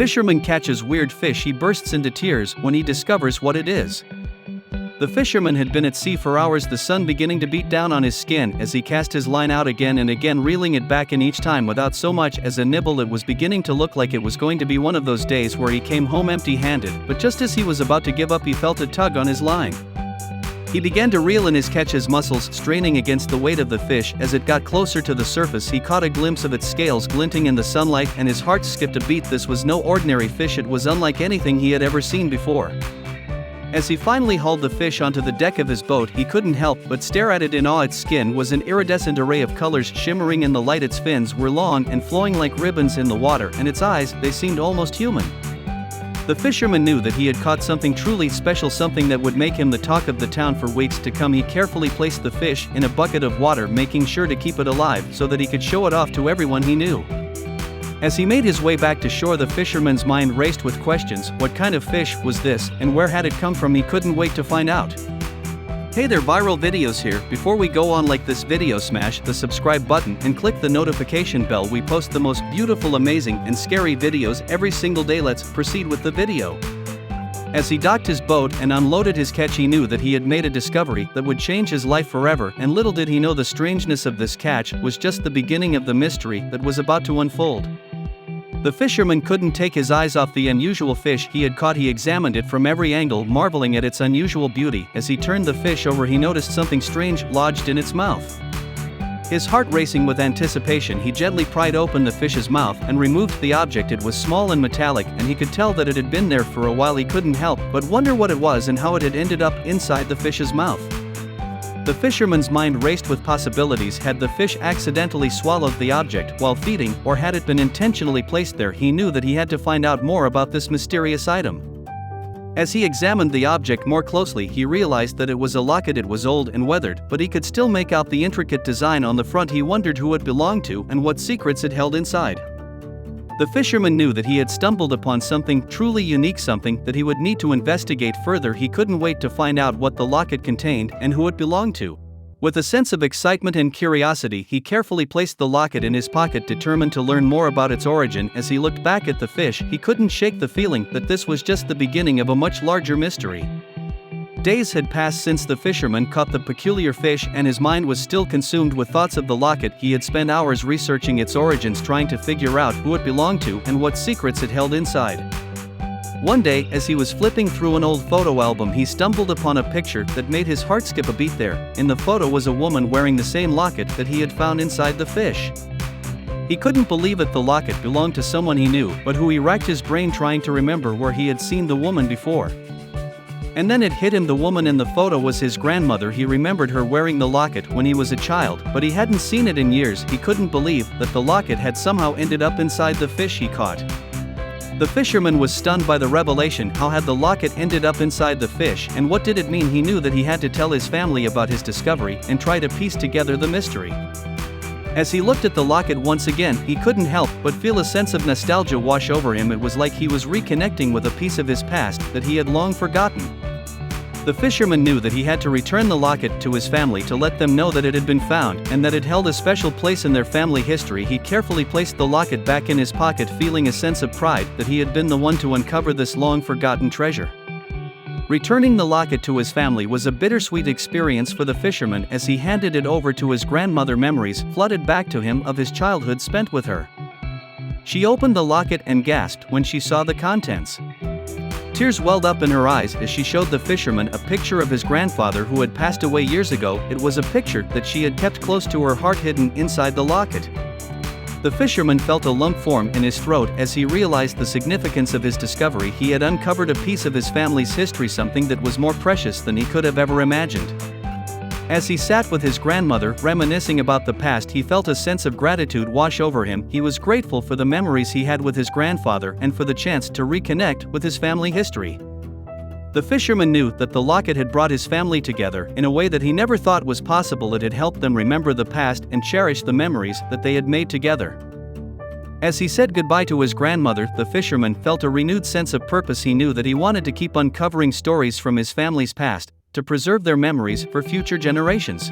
Fisherman catches weird fish. He bursts into tears when he discovers what it is. The fisherman had been at sea for hours, the sun beginning to beat down on his skin as he cast his line out again and again, reeling it back in each time without so much as a nibble. It was beginning to look like it was going to be one of those days where he came home empty-handed, but just as he was about to give up, he felt a tug on his line. He began to reel in his catch, his muscles straining against the weight of the fish. As it got closer to the surface, he caught a glimpse of its scales glinting in the sunlight, and his heart skipped a beat. This was no ordinary fish, it was unlike anything he had ever seen before. As he finally hauled the fish onto the deck of his boat, he couldn't help but stare at it in awe. Its skin was an iridescent array of colors shimmering in the light. Its fins were long and flowing like ribbons in the water, and its eyes, they seemed almost human. The fisherman knew that he had caught something truly special, something that would make him the talk of the town for weeks to come. He carefully placed the fish in a bucket of water, making sure to keep it alive so that he could show it off to everyone he knew. As he made his way back to shore, the fisherman's mind raced with questions. What kind of fish was this, and where had it come from? He couldn't wait to find out. Hey there, Viral Videos here. Before we go on, like this video, smash the subscribe button and click the notification bell. We post the most beautiful, amazing, and scary videos every single day. Let's proceed with the video. As he docked his boat and unloaded his catch, he knew that he had made a discovery that would change his life forever, and little did he know the strangeness of this catch was just the beginning of the mystery that was about to unfold. The fisherman couldn't take his eyes off the unusual fish he had caught. He examined it from every angle, marveling at its unusual beauty. As he turned the fish over, he noticed something strange lodged in its mouth. His heart racing with anticipation, he gently pried open the fish's mouth and removed the object. It was small and metallic, and he could tell that it had been there for a while. He couldn't help but wonder what it was and how it had ended up inside the fish's mouth. The fisherman's mind raced with possibilities. Had the fish accidentally swallowed the object while feeding, or had it been intentionally placed there? He knew that he had to find out more about this mysterious item. As he examined the object more closely, he realized that it was a locket. It was old and weathered, but he could still make out the intricate design on the front. He wondered who it belonged to and what secrets it held inside. The fisherman knew that he had stumbled upon something truly unique, something that he would need to investigate further. He couldn't wait to find out what the locket contained and who it belonged to. With a sense of excitement and curiosity, he carefully placed the locket in his pocket, determined to learn more about its origin. As he looked back at the fish, he couldn't shake the feeling that this was just the beginning of a much larger mystery. Days had passed since the fisherman caught the peculiar fish, and his mind was still consumed with thoughts of the locket. He had spent hours researching its origins, trying to figure out who it belonged to and what secrets it held inside. One day, as he was flipping through an old photo album, he stumbled upon a picture that made his heart skip a beat. There, in the photo, was a woman wearing the same locket that he had found inside the fish. He couldn't believe it. The locket belonged to someone he knew, but who? He racked his brain trying to remember where he had seen the woman before. And then it hit him. The woman in the photo was his grandmother. He remembered her wearing the locket when he was a child, but he hadn't seen it in years. He couldn't believe that the locket had somehow ended up inside the fish he caught. The fisherman was stunned by the revelation. How had the locket ended up inside the fish, and what did it mean? He knew that he had to tell his family about his discovery and try to piece together the mystery. As he looked at the locket once again, he couldn't help but feel a sense of nostalgia wash over him. It was like he was reconnecting with a piece of his past that he had long forgotten. The fisherman knew that he had to return the locket to his family to let them know that it had been found and that it held a special place in their family history. He carefully placed the locket back in his pocket, feeling a sense of pride that he had been the one to uncover this long-forgotten treasure. Returning the locket to his family was a bittersweet experience for the fisherman. As he handed it over to his grandmother, memories flooded back to him of his childhood spent with her. She opened the locket and gasped when she saw the contents. Tears welled up in her eyes as she showed the fisherman a picture of his grandfather who had passed away years ago. It was a picture that she had kept close to her heart, hidden inside the locket. The fisherman felt a lump form in his throat as he realized the significance of his discovery. He had uncovered a piece of his family's history, something that was more precious than he could have ever imagined. As he sat with his grandmother, reminiscing about the past, he felt a sense of gratitude wash over him. He was grateful for the memories he had with his grandfather and for the chance to reconnect with his family history. The fisherman knew that the locket had brought his family together in a way that he never thought was possible. It had helped them remember the past and cherish the memories that they had made together. As he said goodbye to his grandmother, the fisherman felt a renewed sense of purpose. He knew that he wanted to keep uncovering stories from his family's past, to preserve their memories for future generations.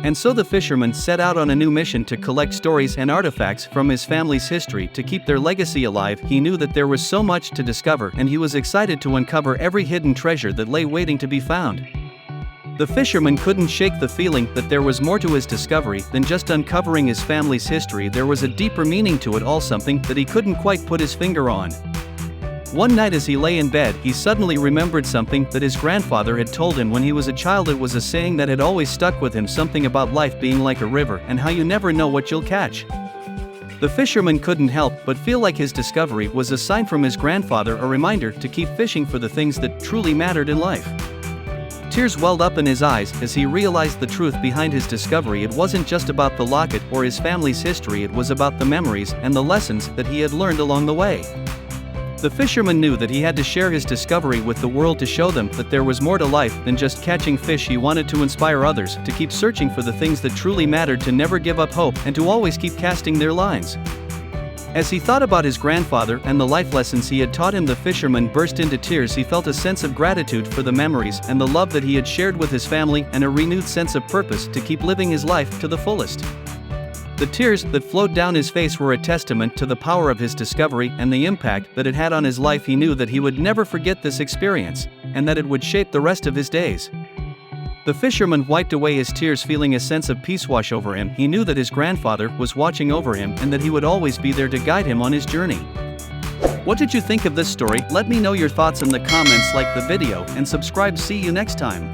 And so the fisherman set out on a new mission to collect stories and artifacts from his family's history to keep their legacy alive. He knew that there was so much to discover, and he was excited to uncover every hidden treasure that lay waiting to be found. The fisherman couldn't shake the feeling that there was more to his discovery than just uncovering his family's history. There was a deeper meaning to it all, something that he couldn't quite put his finger on. One night as he lay in bed, he suddenly remembered something that his grandfather had told him when he was a child. It was a saying that had always stuck with him, something about life being like a river and how you never know what you'll catch. The fisherman couldn't help but feel like his discovery was a sign from his grandfather, a reminder to keep fishing for the things that truly mattered in life. Tears welled up in his eyes as he realized the truth behind his discovery. It wasn't just about the locket or his family's history, it was about the memories and the lessons that he had learned along the way. The fisherman knew that he had to share his discovery with the world to show them that there was more to life than just catching fish. He wanted to inspire others to keep searching for the things that truly mattered, to never give up hope, and to always keep casting their lines. As he thought about his grandfather and the life lessons he had taught him, the fisherman burst into tears. He felt a sense of gratitude for the memories and the love that he had shared with his family, and a renewed sense of purpose to keep living his life to the fullest. The tears that flowed down his face were a testament to the power of his discovery and the impact that it had on his life. He knew that he would never forget this experience, and that it would shape the rest of his days. The fisherman wiped away his tears, feeling a sense of peace wash over him. He knew that his grandfather was watching over him and that he would always be there to guide him on his journey. What did you think of this story? Let me know your thoughts in the comments, like the video, and subscribe. See you next time.